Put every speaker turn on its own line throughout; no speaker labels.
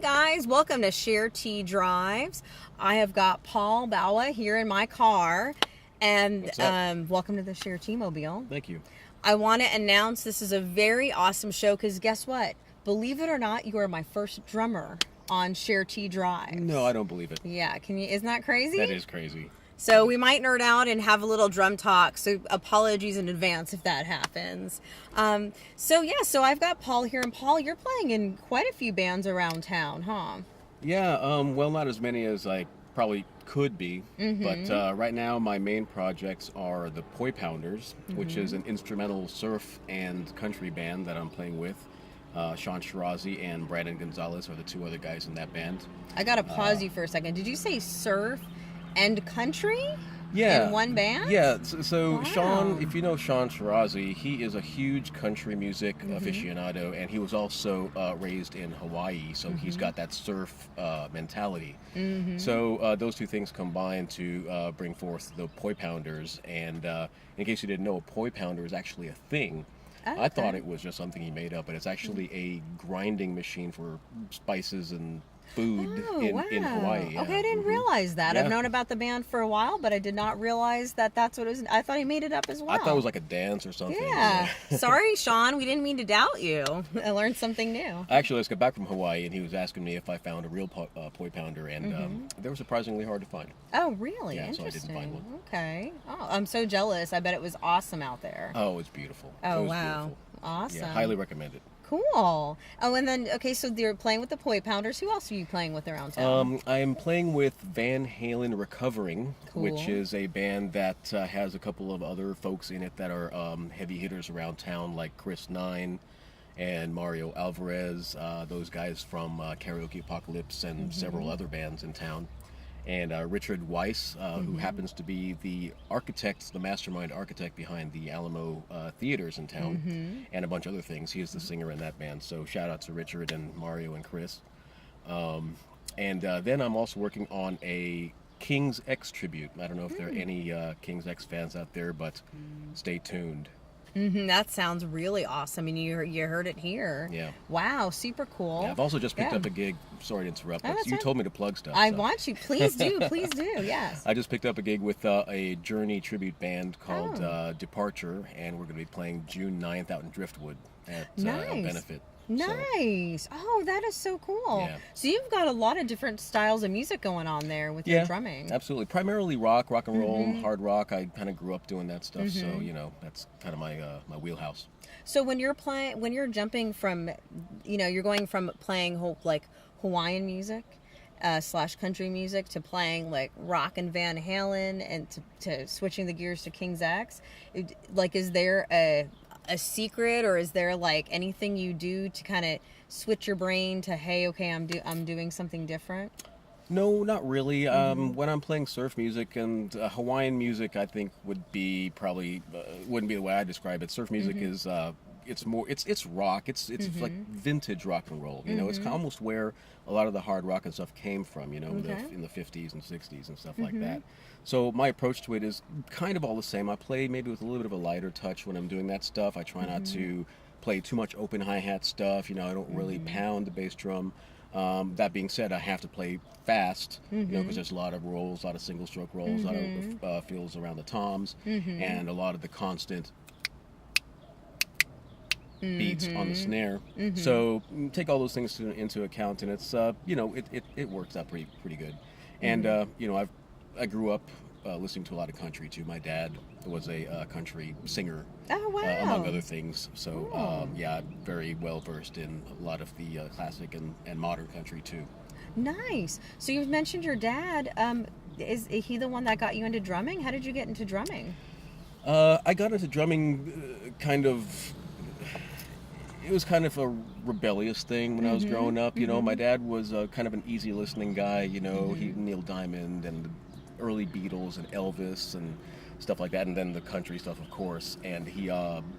guys, welcome to Cher T Drives. I have got Paul Bawa here in my car, and welcome to the Cher T-Mobile.
Thank you.
I want to announce this is a very awesome show because guess what? Believe it or not, you are my first drummer on Cher T Drives.
No, I don't believe it.
Yeah, isn't that crazy?
That is crazy.
So we might nerd out and have a little drum talk, so apologies in advance if that happens. So I've got Paul here, and Paul, you're playing in quite a few bands around town, huh?
Yeah, well, not as many as I probably could be, but right now my main projects are the Poi Pounders, which is an instrumental surf and country band that I'm playing with. Sean Shirazi and Brandon Gonzalez are the two other guys in that band.
I gotta pause you for a second. Did you say surf and country?
Yeah.
In one band?
Yeah, so
Wow.
Sean, if you know Sean Shirazi, he is a huge country music aficionado, and he was also raised in Hawaii, so he's got that surf mentality. So those two things combine to bring forth the Poi Pounders, and in case you didn't know, a Poi Pounder is actually a thing.
Oh,
I thought it was just something he made up, but it's actually a grinding machine for spices and food in Hawaii. Yeah.
Okay, I didn't realize that.
Yeah.
I've known about the band for a while, but I did not realize that that's what it was. I thought he made it up as well.
I thought it was like a dance or something.
Yeah. Sorry, Sean. We didn't mean to doubt you. I learned something new.
Actually, let's get back from Hawaii, and he was asking me if I found a real Poi Pounder, and they were surprisingly hard to find.
Oh, really?
Yeah, so I
Interesting.
didn't find one.
Okay. Oh, I'm so jealous. I bet it was awesome out there.
Oh, it's beautiful.
Oh,
it was
wow.
Beautiful.
Awesome.
Yeah, highly recommend it.
Cool. Oh, and then, okay, so you're playing with the Poi Pounders. Who else are you playing with around town?
I am playing with Van Halen Recovering,
Cool.
which is a band that has a couple of other folks in it that are heavy hitters around town, like Chris Nine and Mario Alvarez, those guys from Karaoke Apocalypse and several other bands in town. And Richard Weiss, who happens to be the architect, the mastermind architect behind the Alamo theaters in town, and a bunch of other things. He is the singer in that band. So shout out to Richard and Mario and Chris. And then I'm also working on a King's X tribute. I don't know if there are any King's X fans out there, but stay tuned.
That sounds really awesome. And you heard it here.
Yeah.
Wow, super cool.
Yeah, I've also just picked up a gig. Sorry to interrupt, but
that's
you
fine.
told me to plug stuff.
I
so.
want you. Please do. Please do. Yes.
I just picked up a gig with a Journey tribute band called Departure, and we're going to be playing June 9th out in Driftwood at a benefit.
Nice. Oh, that is so cool.
Yeah.
So you've got a lot of different styles of music going on there with your drumming.
Absolutely. Primarily rock and roll, hard rock. I kind of grew up doing that stuff, so that's kind of my wheelhouse.
So when you're jumping from, you're going from playing like Hawaiian music / country music to playing like rock and Van Halen and to switching the gears to King's X, is there a secret, or is there like anything you do to kind of switch your brain to, hey, okay, I'm doing something different?
No, not really. When I'm playing surf music and Hawaiian music, I think would be probably wouldn't be the way I describe it. Surf music is it's rock. It's like vintage rock and roll. You know, it's almost where a lot of the hard rock and stuff came from. In the 50s and 60s and stuff like that. So my approach to it is kind of all the same. I play maybe with a little bit of a lighter touch when I'm doing that stuff. I try not to play too much open hi-hat stuff. I don't really pound the bass drum. That being said, I have to play fast, because there's a lot of rolls, a lot of single stroke rolls, a lot of feels around the toms, and a lot of the constant beats on the snare. So take all those things into account, and it's it works out pretty good. And I grew up listening to a lot of country too. My dad was a country singer, among other things. So I'm very well versed in a lot of the classic and modern country too.
Nice. So you've mentioned your dad. Is he the one that got you into drumming? How did you get into drumming?
I got into drumming it was kind of a rebellious thing when I was growing up. My dad was kind of an easy listening guy. He Neil Diamond and the early Beatles and Elvis and stuff like that, and then the country stuff, of course. And he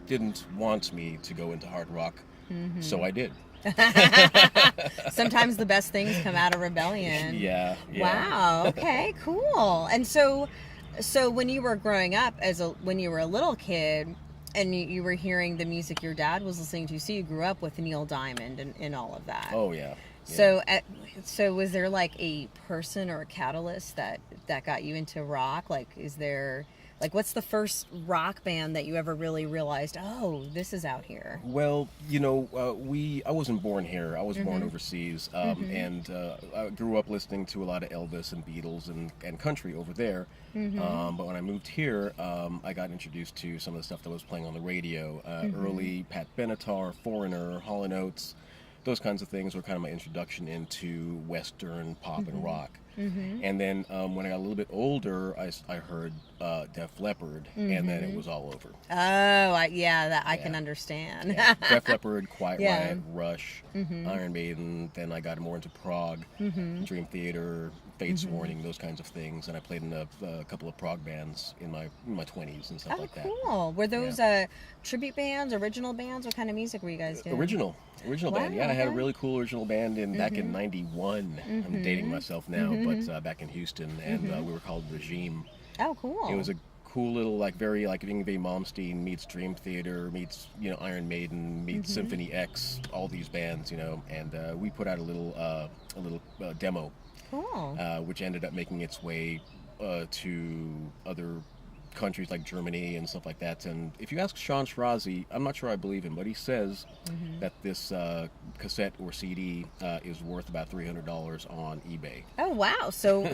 didn't want me to go into hard rock, so I did.
Sometimes the best things come out of rebellion.
Yeah.
Wow. Okay. Cool. And so when you were growing up, when you were a little kid, and you were hearing the music your dad was listening to, so you grew up with Neil Diamond and all of that.
Oh yeah.
So, so was there like a person or a catalyst that got you into rock? Like, is there like what's the first rock band that you ever really realized? Oh, this is out here.
Well, I wasn't born here. I was born overseas, and I grew up listening to a lot of Elvis and Beatles and country over there. But when I moved here, I got introduced to some of the stuff that was playing on the radio. Early Pat Benatar, Foreigner, Hall & Oates, those kinds of things were kind of my introduction into Western pop and rock. And then when I got a little bit older, I heard Def Leppard, and then it was all over.
Oh, I can understand.
Yeah. Def Leppard, Quiet Riot, Rush, Iron Maiden. Then I got more into prog, Dream Theater, Fates Warning, those kinds of things. And I played in a couple of prog bands in my 20s and stuff like that.
Oh, cool. Were those tribute bands, original bands? What kind of music were you guys doing?
Original band. Yeah, I had a really cool original band back in '91. I'm dating myself now, but back in Houston, and we were called Regime.
Oh, cool.
It was a cool little, like, very, like, Yngwie Malmsteen meets Dream Theater meets, Iron Maiden meets Symphony X, all these bands, and we put out a little demo,
cool,
which ended up making its way to other countries like Germany and stuff like that. And if you ask Sean Shirazi, I'm not sure I believe him, but he says that this cassette or CD is worth about $300 on eBay.
Oh, wow. So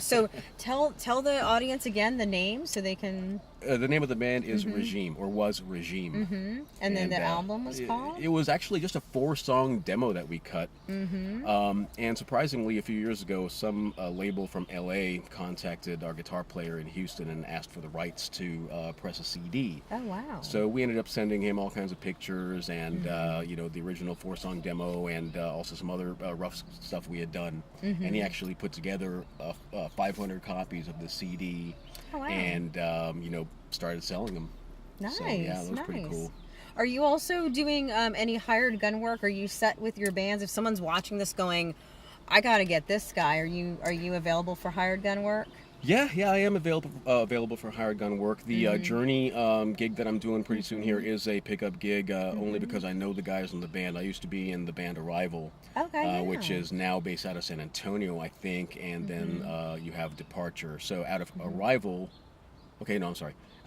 tell the audience again the name so they can...
The name of the band is Regime, or was Regime.
And then the album was called?
It was actually just a 4-song demo that we cut. And surprisingly, a few years ago, some label from LA contacted our guitar player in Houston and asked for the rights to press a CD.
Oh, wow.
So we ended up sending him all kinds of pictures and, the original 4-song demo and also some other rough stuff we had done. And he actually put together 500 copies of the CD.
Oh, wow.
And, started selling them.
Nice.
So, yeah, that was pretty cool.
Are you also doing any hired gun work? Are you set with your bands? If someone's watching this going, I got to get this guy, are you available for hired gun work?
Yeah, I am available for hired gun work. The Journey gig that I'm doing pretty soon here is a pickup gig, only because I know the guys in the band. I used to be in the band Arrival, which is now based out of San Antonio, I think, and then you have Departure. So out of Arrival,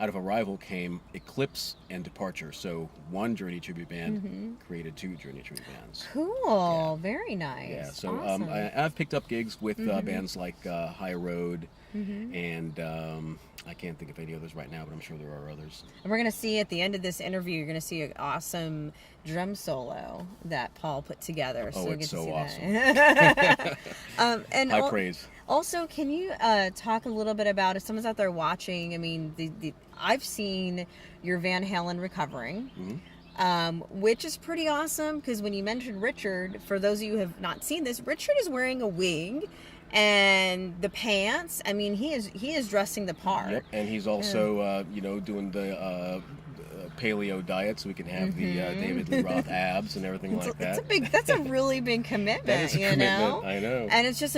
out of Arrival came Eclipse and Departure. So one Journey tribute band created 2 Journey tribute bands.
Cool, very nice.
Yeah, so
awesome.
I've picked up gigs with bands like High Road, and I can't think of any others right now, but I'm sure there are others.
And we're going to see at the end of this interview, you're going to see an awesome drum solo that Paul put together.
Oh,
so
it's so awesome.
And
high praise.
Also, can you talk a little bit about, if someone's out there watching, I mean, I've seen your Van Halen Recovering, which is pretty awesome, because when you mentioned Richard, for those of you who have not seen this, Richard is wearing a wig and the pants. I mean, he is dressing the part.
Yep, and he's also, doing the paleo diet, so we can have the David Lee Roth abs and everything like that. That's
a really big commitment.
That is a commitment. I know.
And it's just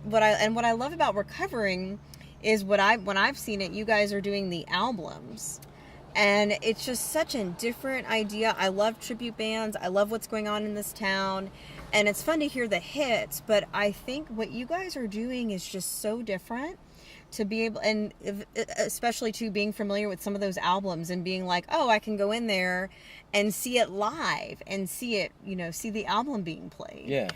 what I love about Recovering is when I've seen it, you guys are doing the albums. And it's just such a different idea. I love tribute bands. I love what's going on in this town. And it's fun to hear the hits, but I think what you guys are doing is just so different. To be able, and especially to being familiar with some of those albums and being like, oh, I can go in there and see it live and see it, see the album being played.
Yeah.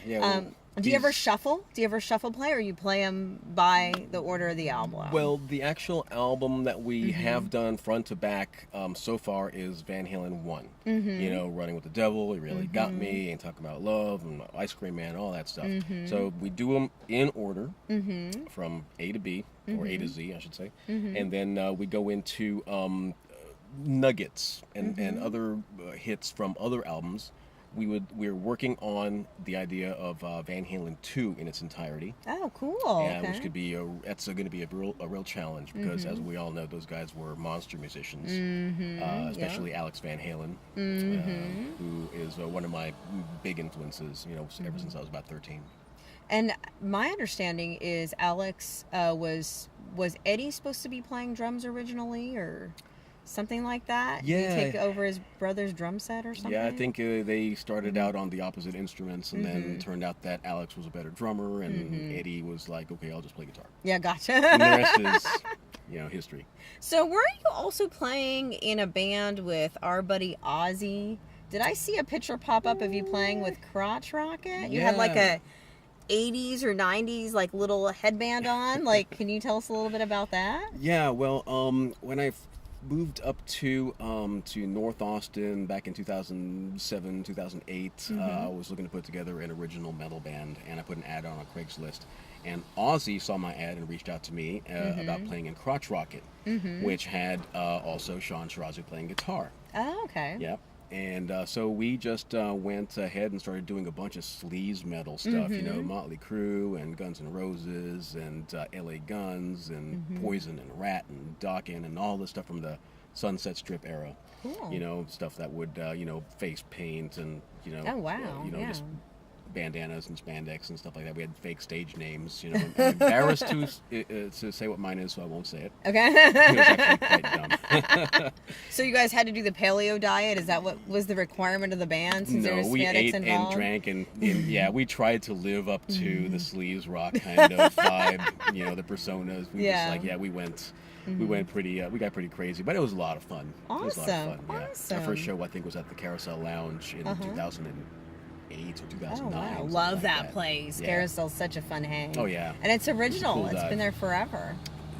Do you ever shuffle? Do you ever shuffle play, or you play them by the order of the album?
Well, the actual album that we have done front to back so far is Van Halen 1. Running with the Devil, You Really Got Me, Ain't Talking About Love, and Ice Cream Man, all that stuff. So we do them in order from A to B, or A to Z, I should say. And then we go into nuggets and other hits from other albums. We're working on the idea of Van Halen 2 in its entirety.
Oh, cool!
Yeah, which could be going to be a real challenge, because as we all know, those guys were monster musicians, especially Alex Van Halen, who is one of my big influences. Ever since I was about 13.
And my understanding is Alex was Eddie supposed to be playing drums originally, or something like that.
Yeah.
You take over his brother's drum set or something.
Yeah, I think they started out on the opposite instruments, and then it turned out that Alex was a better drummer, and Eddie was like, okay, I'll just play guitar.
Yeah, gotcha.
And the rest is, history.
So were you also playing in a band with our buddy Ozzy? Did I see a picture pop up of you playing with Crotch Rocket? You had like a 80s or 90s like little headband on. Like, can you tell us a little bit about that?
Yeah, well, when I moved up to North Austin back in 2007, 2008, I was looking to put together an original metal band, and I put an ad on Craigslist. And Ozzy saw my ad and reached out to me about playing in Crotch Rocket, which had also Sean Shirazi playing guitar.
Oh, okay.
Yep. And so we just went ahead and started doing a bunch of sleaze metal stuff, Motley Crue and Guns N' Roses and LA Guns and Poison and Rat and Dokken and all the stuff from the Sunset Strip era.
Cool.
Stuff that would, face paint and,
Oh, wow.
just bandanas and spandex and stuff like that. We had fake stage names, I'm embarrassed to say what mine is, so I won't say it.
Okay.
It was actually quite dumb.
So you guys had to do the paleo diet? Is that what was the requirement of the band? Since there was
we
spandex
ate
involved?
and drank, and yeah, we tried to live up to the sleaze rock kind of vibe, the personas. We went pretty, we got pretty crazy, but it was a lot of fun.
Awesome.
It was a lot of fun, yeah.
Awesome.
Our first show, I think, was at the Carousel Lounge in 2008 or 2009.
Oh, wow.
something
Love
like
that place.
Yeah.
Carousel's such a fun hang.
Oh, yeah.
And it's original.
Cool
It's
dive.
been there forever.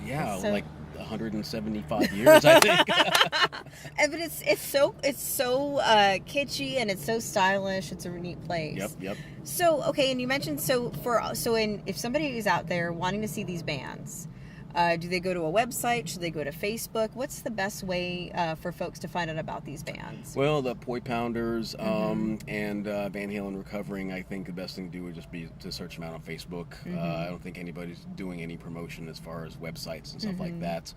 Yeah,
So-
like 175 years, I think.
But it's so kitschy and it's so stylish. It's a neat place.
Yep.
So okay, and you mentioned if somebody is out there wanting to see these bands, do they go to a website? Should they go to Facebook? What's the best way for folks to find out about these bands?
Well, the Poi Pounders and Van Halen Recovering, I think the best thing to do would just be to search them out on Facebook. I don't think anybody's doing any promotion as far as websites and stuff like that.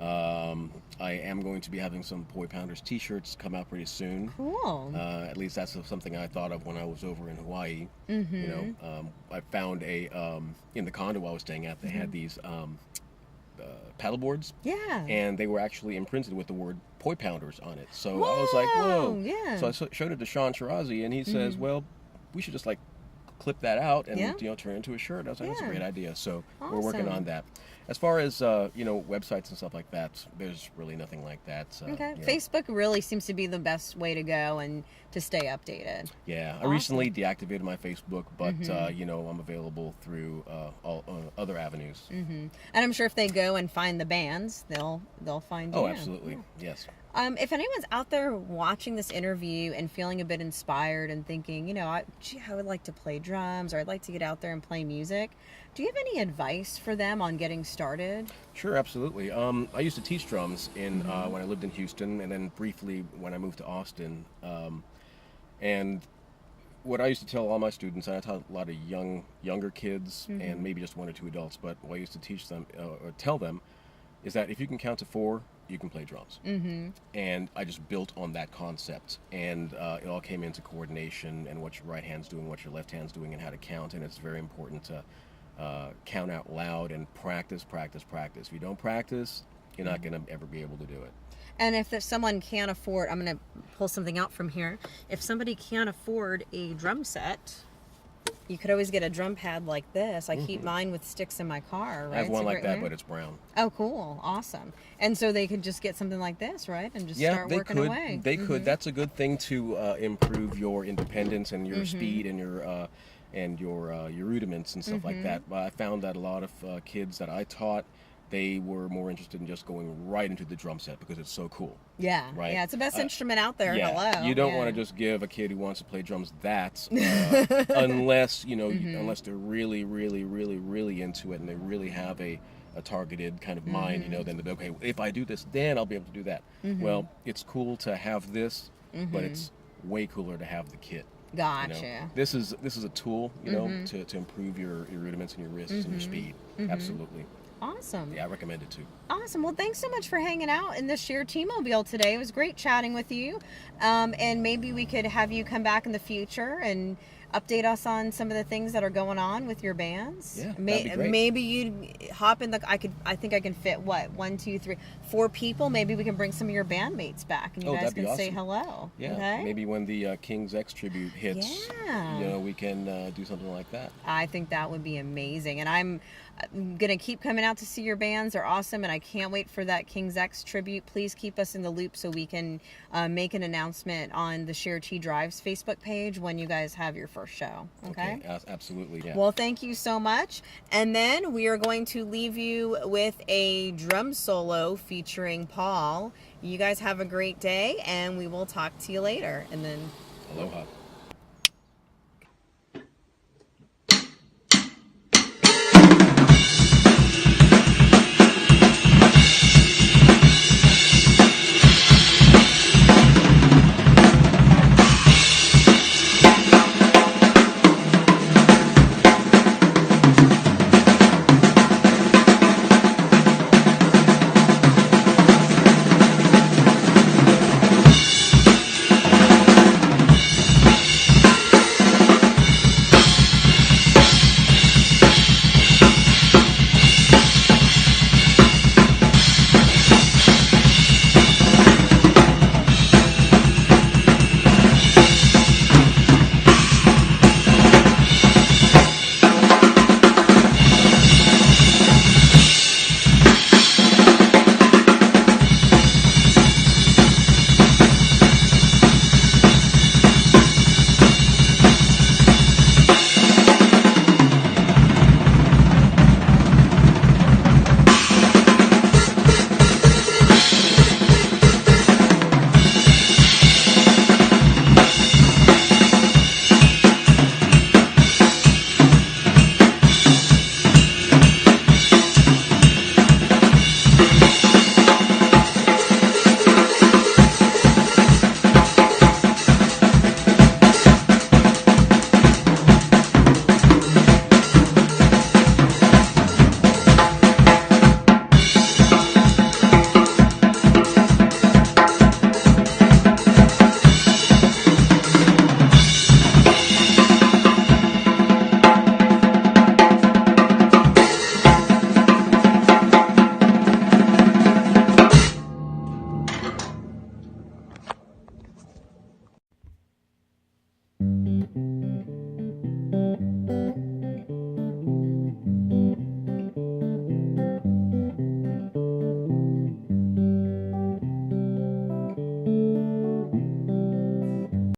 I am going to be having some Poi Pounders t-shirts come out pretty soon.
Cool.
At least that's something I thought of when I was over in Hawaii. I found in the condo I was staying at, they had these paddle boards.
Yeah.
And they were actually imprinted with the word Poi Pounders on it. So I was like, whoa.
Yeah.
So I showed it to Sean Shirazi, and he says, well, we should just clip that out and turn it into a shirt. I was like, that's a great idea. So we're working on that. As far as websites and stuff like that, there's really nothing like that.
Okay. Facebook really seems to be the best way to go and to stay updated.
Yeah. I recently deactivated my Facebook, but I'm available through all other avenues.
And I'm sure if they go and find the bands, they'll find you.
Oh, absolutely. Yes.
If anyone's out there watching this interview and feeling a bit inspired and thinking, I would like to play drums, or I'd like to get out there and play music, do you have any advice for them on getting started?
Sure, absolutely. I used to teach drums when I lived in Houston, and then briefly when I moved to Austin. And what I used to tell all my students, and I taught a lot of younger kids and maybe just one or two adults, but what I used to teach them or tell them is that if you can count to 4, you can play drums. And I just built on that concept, and it all came into coordination and what your right hand's doing, what your left hand's doing, and how to count. And it's very important to count out loud and practice. If you don't practice, you're not going to ever be able to do it.
And if someone can't afford, I'm going to pull something out from here. If somebody can't afford a drum set, you could always get a drum pad like this. I keep mine with sticks in my car, right?
I have one like that, but it's brown.
Oh, cool. Awesome. And so they could just get something like this, right? And just start working away.
They could. That's a good thing to improve your independence and your speed and your rudiments and stuff like that. But I found that a lot of kids that I taught, they were more interested in just going right into the drum set because it's so cool.
Yeah.
Right?
Yeah, it's the best instrument out there.
Yeah.
Hello.
You don't want to just give a kid who wants to play drums that unless, unless they're really, really, really, really into it and they really have a targeted kind of mind, then they'll be, okay, if I do this, then I'll be able to do that. Well, it's cool to have this, but it's way cooler to have the kit.
Gotcha.
This is a tool, to improve your rudiments and your wrists and your speed. Absolutely.
Awesome.
Yeah, I recommend it too.
Awesome. Well, thanks so much for hanging out in the Cher T-Mobile today. It was great chatting with you. And maybe we could have you come back in the future and update us on some of the things that are going on with your bands?
Yeah, that'd be great.
Maybe you'd hop in the. I think I can fit what 1, 2, 3, 4 people. Maybe we can bring some of your bandmates back, and you guys
that'd
can
be awesome.
say hello.
Yeah,
okay?
maybe when the King's X tribute hits,
Yeah.
we can do something like that.
I think that would be amazing, and I'm gonna keep coming out to see your bands. They're awesome, and I can't wait for that King's X tribute. Please keep us in the loop so we can make an announcement on the Cher T Drives Facebook page when you guys have your first show. Okay?
Absolutely. Yeah.
Well, thank you so much. And then we are going to leave you with a drum solo featuring Paul. You guys have a great day, and we will talk to you later. And then
Aloha.